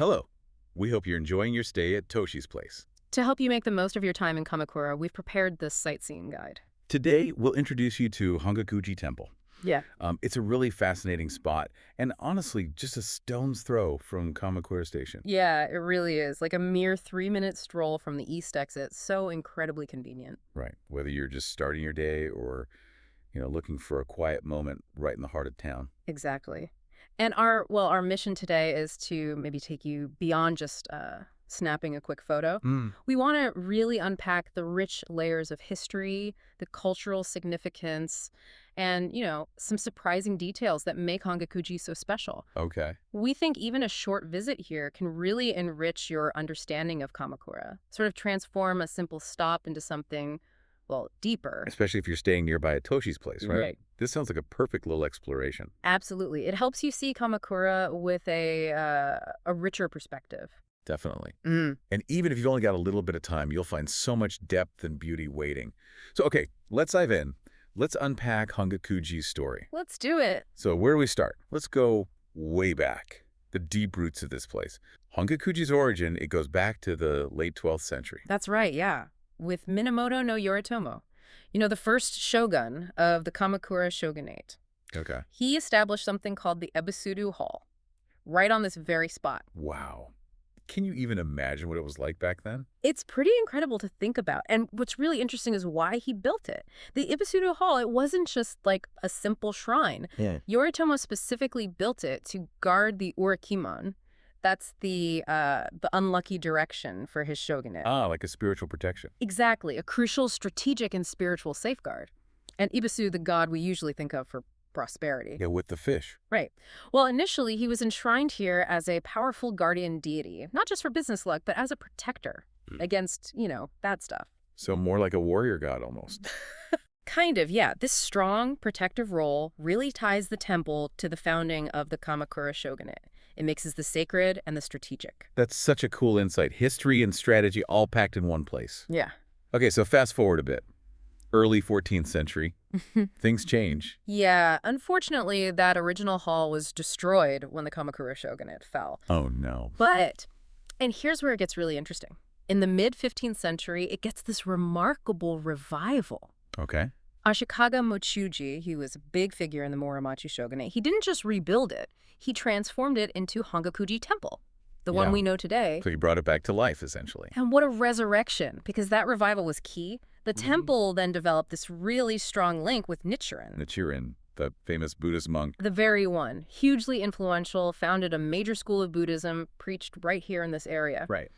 Hello. We hope you're enjoying your stay at Toshi's place. To help you make the most of your time in Kamakura, we've prepared this sightseeing guide. Today, we'll introduce you to Hongaku-ji Temple. Yeah. It's a really fascinating spot, and honestly, just a stone's throw from Kamakura Station. Yeah, it really is. Like a mere 3-minute stroll from the east exit. So incredibly convenient. Right. Whether you're just starting your day or, looking for a quiet moment right in the heart of town. Exactly. And our mission today is to maybe take you beyond just snapping a quick photo. We want to really unpack the rich layers of history, the cultural significance, and, some surprising details that make Hongaku-ji so special. Okay. We think even a short visit here can really enrich your understanding of Kamakura, sort of transform a simple stop into something, well, deeper. Especially if you're staying nearby at Toshi's place, right? Right. This sounds like a perfect little exploration. Absolutely. It helps you see Kamakura with a richer perspective. Definitely. Mm. And even if you've only got a little bit of time, you'll find so much depth and beauty waiting. So, okay, let's dive in. Let's unpack Hongaku-ji's story. Let's do it. So where do we start? Let's go way back, the deep roots of this place. Hongaku-ji's origin, it goes back to the late 12th century. That's right, yeah. With Minamoto no Yoritomo, the first shogun of the Kamakura shogunate. Okay. He established something called the Ebisudu Hall, right on this very spot. Wow. Can you even imagine what it was like back then? It's pretty incredible to think about. And what's really interesting is why he built it. The Ebisudu Hall, it wasn't just like a simple shrine. Yeah. Yoritomo specifically built it to guard the Urakiman. That's the unlucky direction for his shogunate. Ah, like a spiritual protection. Exactly, a crucial strategic and spiritual safeguard. And Ibisu, the god we usually think of for prosperity. Yeah, with the fish. Right. Well, initially, he was enshrined here as a powerful guardian deity, not just for business luck, but as a protector against, bad stuff. So more like a warrior god almost. Kind of, yeah. This strong, protective role really ties the temple to the founding of the Kamakura shogunate. It mixes the sacred and the strategic. That's such a cool insight. History and strategy all packed in one place. Yeah. Okay, so fast forward a bit. Early 14th century. Things change. Yeah, unfortunately, that original hall was destroyed when the Kamakura shogunate fell. Oh, no. And here's where it gets really interesting. In the mid-15th century, it gets this remarkable revival. Okay. Ashikaga Mochiuji, he was a big figure in the Muromachi shogunate, he didn't just rebuild it, he transformed it into Hongaku-ji Temple, the one we know today. So he brought it back to life, essentially. And what a resurrection, because that revival was key. The temple then developed this really strong link with Nichiren. Nichiren, the famous Buddhist monk. The very one. Hugely influential, founded a major school of Buddhism, preached right here in this area. Right.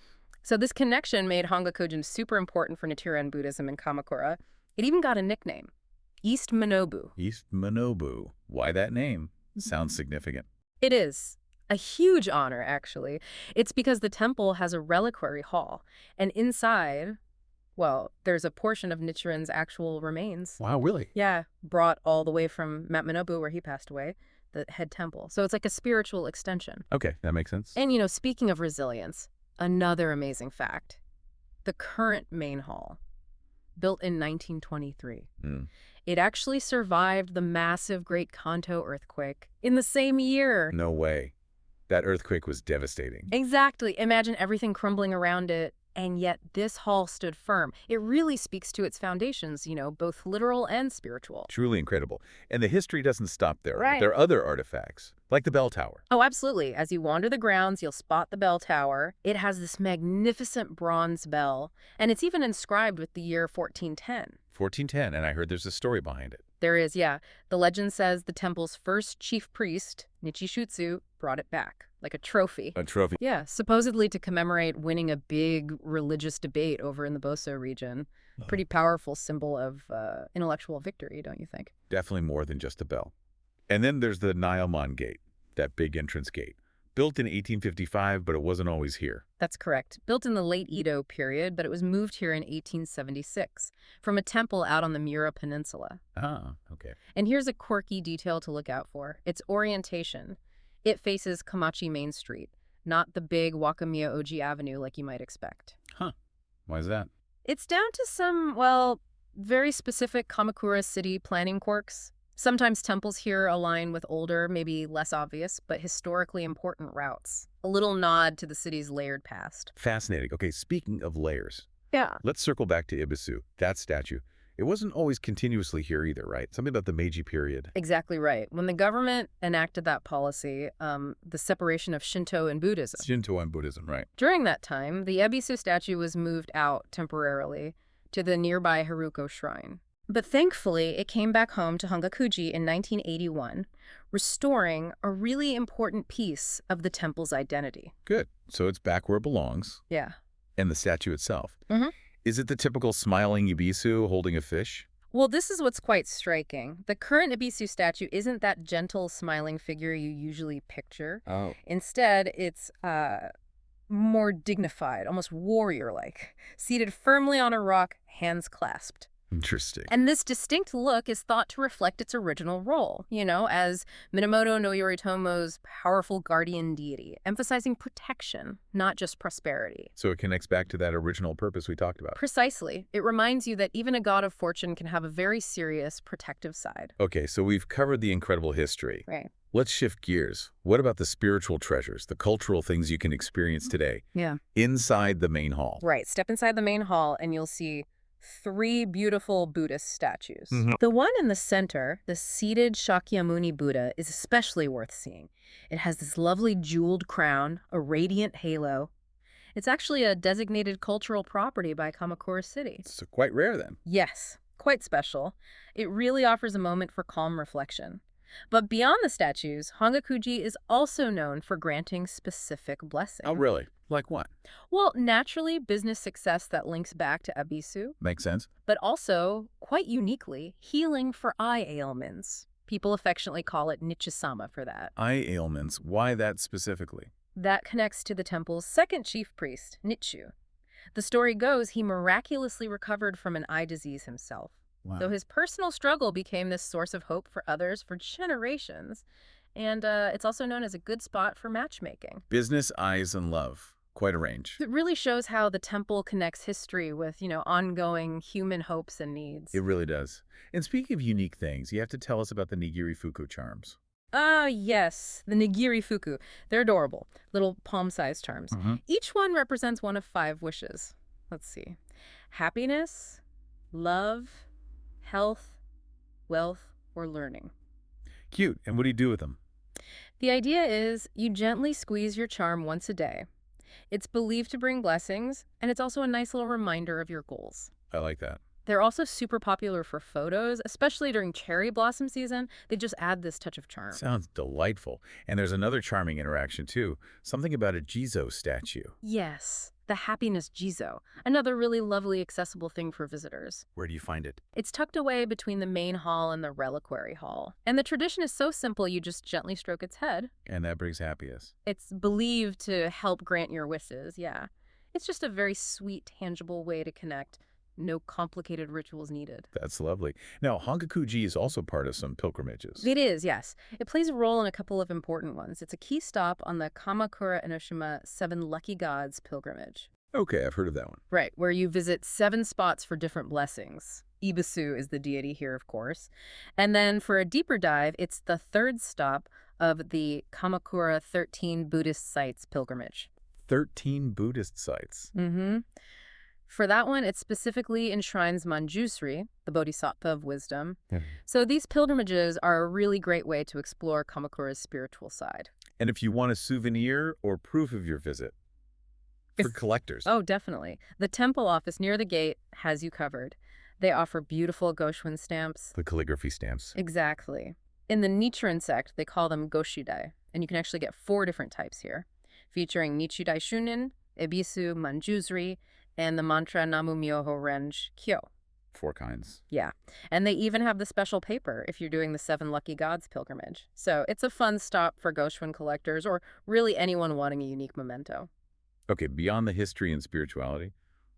So this connection made Hongaku-ji super important for Nichiren Buddhism in Kamakura. It even got a nickname, East Manobu. East Manobu. Why that name? Sounds significant. It is. A huge honor, actually. It's because the temple has a reliquary hall, and inside, well, there's a portion of Nichiren's actual remains. Wow, really? Yeah, brought all the way from Mount Manobu, where he passed away, the head temple. So it's like a spiritual extension. Okay, that makes sense. And, speaking of resilience, another amazing fact. The current main hall, built in 1923. It actually survived the massive Great Kanto earthquake in the same year. No way. That earthquake was devastating. Exactly. Imagine everything crumbling around it, and yet this hall stood firm. It really speaks to its foundations, both literal and spiritual. Truly incredible. And the history doesn't stop there. Right. There are other artifacts, like the bell tower. Oh, absolutely. As you wander the grounds, you'll spot the bell tower. It has this magnificent bronze bell, and it's even inscribed with the year 1410. 1410, and I heard there's a story behind it. There is, yeah. The legend says the temple's first chief priest, Nichishutsu, brought it back, like a trophy. A trophy. Yeah, supposedly to commemorate winning a big religious debate over in the Boso region. Pretty powerful symbol of intellectual victory, don't you think? Definitely more than just a bell. And then there's the Nyoman Gate, that big entrance gate. Built in 1855, but it wasn't always here. That's correct. Built in the late Edo period, but it was moved here in 1876 from a temple out on the Mura Peninsula. Ah, okay. And here's a quirky detail to look out for. Its orientation. It faces Kamachi Main Street, not the big Wakamiya Oji Avenue like you might expect. Huh. Why is that? It's down to some, well, very specific Kamakura city planning quirks. Sometimes temples here align with older, maybe less obvious, but historically important routes. A little nod to the city's layered past. Fascinating. Okay, speaking of layers, Yeah. let's circle back to Ibisu, that statue. It wasn't always continuously here either, right? Something about the Meiji period. Exactly right. When the government enacted that policy, the separation of Shinto and Buddhism, Shinto and Buddhism, right? during that time, the Ebisu statue was moved out temporarily to the nearby Haruko Shrine. But thankfully, it came back home to Hongaku-ji in 1981, restoring a really important piece of the temple's identity. Good. So it's back where it belongs. Yeah. And the statue itself. Mm-hmm. Is it the typical smiling Ibisu holding a fish? Well, this is what's quite striking. The current Ebisu statue isn't that gentle, smiling figure you usually picture. Oh. Instead, it's more dignified, almost warrior-like, seated firmly on a rock, hands clasped. Interesting. And this distinct look is thought to reflect its original role, as Minamoto no Yoritomo's powerful guardian deity, emphasizing protection, not just prosperity. So it connects back to that original purpose we talked about. Precisely. It reminds you that even a god of fortune can have a very serious, protective side. Okay, so we've covered the incredible history. Right. Let's shift gears. What about the spiritual treasures, the cultural things you can experience today? Yeah. Inside the main hall. Right. Step inside the main hall and you'll see 3 beautiful Buddhist statues. Mhm. The one in the center, the seated Shakyamuni Buddha, is especially worth seeing. It has this lovely jeweled crown, a radiant halo. It's actually a designated cultural property by Kamakura City. It's quite rare then. Yes, quite special. It really offers a moment for calm reflection. But beyond the statues, Hongaku-ji is also known for granting specific blessings. Oh, really? Like what? Well, naturally, business success that links back to Ebisu, Makes sense. but also, quite uniquely, healing for eye ailments. People affectionately call it Nichisama for that. Eye ailments. Why that specifically? That connects to the temple's second chief priest, Nichu. The story goes he miraculously recovered from an eye disease himself. Wow. So his personal struggle became this source of hope for others for generations. And it's also known as a good spot for matchmaking. Business, eyes, and love. Quite a range. It really shows how the temple connects history with, ongoing human hopes and needs. It really does. And speaking of unique things, you have to tell us about the Nigiri Fuku charms. Ah, yes, the Nigiri Fuku. They're adorable. Little palm-sized charms. Mhm. Each one represents one of 5 wishes. Let's see. Happiness, love, health, wealth, or learning. Cute. And what do you do with them? The idea is you gently squeeze your charm once a day. It's believed to bring blessings, and it's also a nice little reminder of your goals. I like that. They're also super popular for photos, especially during cherry blossom season. They just add this touch of charm. Sounds delightful. And there's another charming interaction, too. Something about a Jizo statue. Yes, the happiness Jizo, another really lovely accessible thing for visitors. Where do you find it? It's tucked away between the main hall and the reliquary hall. And the tradition is so simple you just gently stroke its head. And that brings happiness. It's believed to help grant your wishes, yeah. It's just a very sweet, tangible way to connect. No complicated rituals needed. That's lovely. Now, Hongaku-ji is also part of some pilgrimages. It is, yes. It plays a role in a couple of important ones. It's a key stop on the Kamakura Enoshima 7 Lucky Gods pilgrimage. Okay, I've heard of that one. Right, where you visit 7 spots for different blessings. Ibisu is the deity here, of course. And then for a deeper dive, it's the 3rd stop of the Kamakura 13 Buddhist Sites pilgrimage. 13 Buddhist sites. Mm-hmm. For that one, it specifically enshrines Manjusri, the Bodhisattva of wisdom. Yeah. So these pilgrimages are a really great way to explore Kamakura's spiritual side. And if you want a souvenir or proof of your visit, for collectors. Oh, definitely. The temple office near the gate has you covered. They offer beautiful Goshwin stamps. The calligraphy stamps. Exactly. In the Nichiren sect, they call them Goshudai, and you can actually get 4 different types here, featuring Nichidai Shunin, Ebisu, Manjusri, and the mantra Namu Myoho Renj Kyo. 4 kinds. Yeah. And they even have the special paper if you're doing the 7 Lucky Gods pilgrimage. So it's a fun stop for Goshwin collectors or really anyone wanting a unique memento. Okay, beyond the history and spirituality,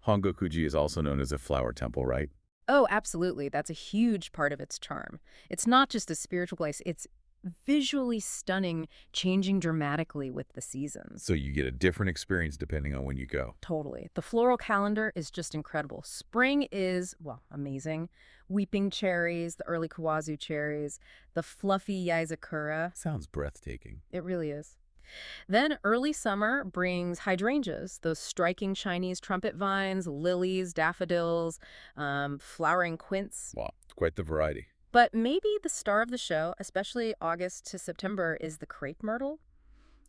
Hongaku-ji is also known as a flower temple, right? Oh, absolutely. That's a huge part of its charm. It's not just a spiritual place. It's visually stunning, changing dramatically with the seasons. So you get a different experience depending on when you go. Totally. The floral calendar is just incredible. Spring is, well, amazing. Weeping cherries, the early kawazu cherries, the fluffy yaezakura. Sounds breathtaking. It really is. Then early summer brings hydrangeas, those striking Chinese trumpet vines, lilies, daffodils, flowering quince. Wow, quite the variety. But maybe the star of the show, especially August to September, is the crepe myrtle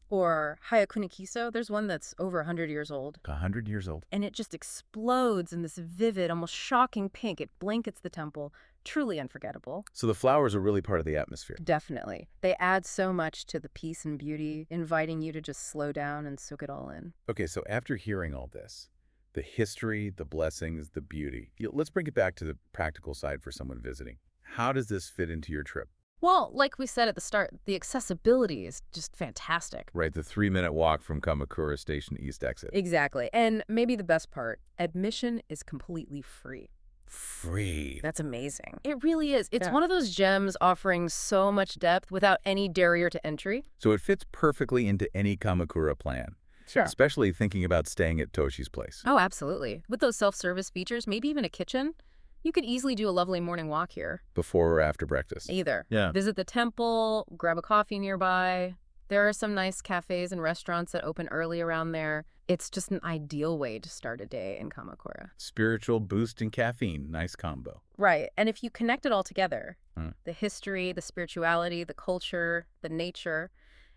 or Hayakunikiso. There's one that's over 100 years old. 100 years old. And it just explodes in this vivid, almost shocking pink. It blankets the temple. Truly unforgettable. So the flowers are really part of the atmosphere. Definitely. They add so much to the peace and beauty, inviting you to just slow down and soak it all in. Okay, so after hearing all this, the history, the blessings, the beauty, let's bring it back to the practical side for someone visiting. How does this fit into your trip? Well, like we said at the start, the accessibility is just fantastic. Right, the 3-minute walk from Kamakura Station East exit. Exactly. And maybe the best part, admission is completely free. Free. That's amazing. It really is. It's Yeah. one of those gems offering so much depth without any barrier to entry. So it fits perfectly into any Kamakura plan. Sure. Especially thinking about staying at Toshi's place. Oh, absolutely. With those self-service features, maybe even a kitchen, you could easily do a lovely morning walk here. Before or after breakfast. Either. Yeah. Visit the temple, grab a coffee nearby. There are some nice cafes and restaurants that open early around there. It's just an ideal way to start a day in Kamakura. Spiritual boost and caffeine. Nice combo. Right. And if you connect it all together, Hmm. the history, the spirituality, the culture, the nature,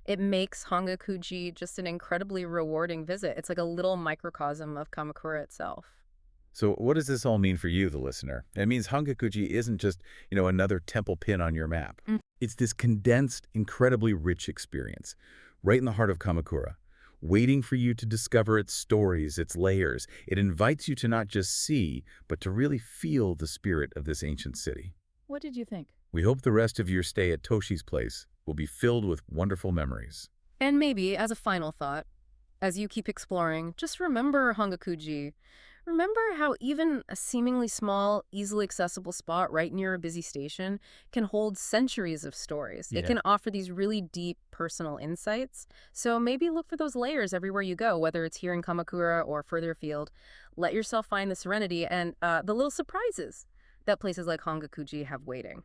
it makes Hongaku-ji just an incredibly rewarding visit. It's like a little microcosm of Kamakura itself. So what does this all mean for you, the listener? It means Hongaku-ji isn't just, another temple pin on your map. Mm. It's this condensed, incredibly rich experience, right in the heart of Kamakura, waiting for you to discover its stories, its layers. It invites you to not just see, but to really feel the spirit of this ancient city. What did you think? We hope the rest of your stay at Toshi's place will be filled with wonderful memories. And maybe, as a final thought, as you keep exploring, just remember Hongaku-ji. Remember how even a seemingly small, easily accessible spot right near a busy station can hold centuries of stories. It Yeah. can offer these really deep personal insights. So maybe look for those layers everywhere you go, whether it's here in Kamakura or further afield. Let yourself find the serenity and the little surprises that places like Hongaku-ji have waiting.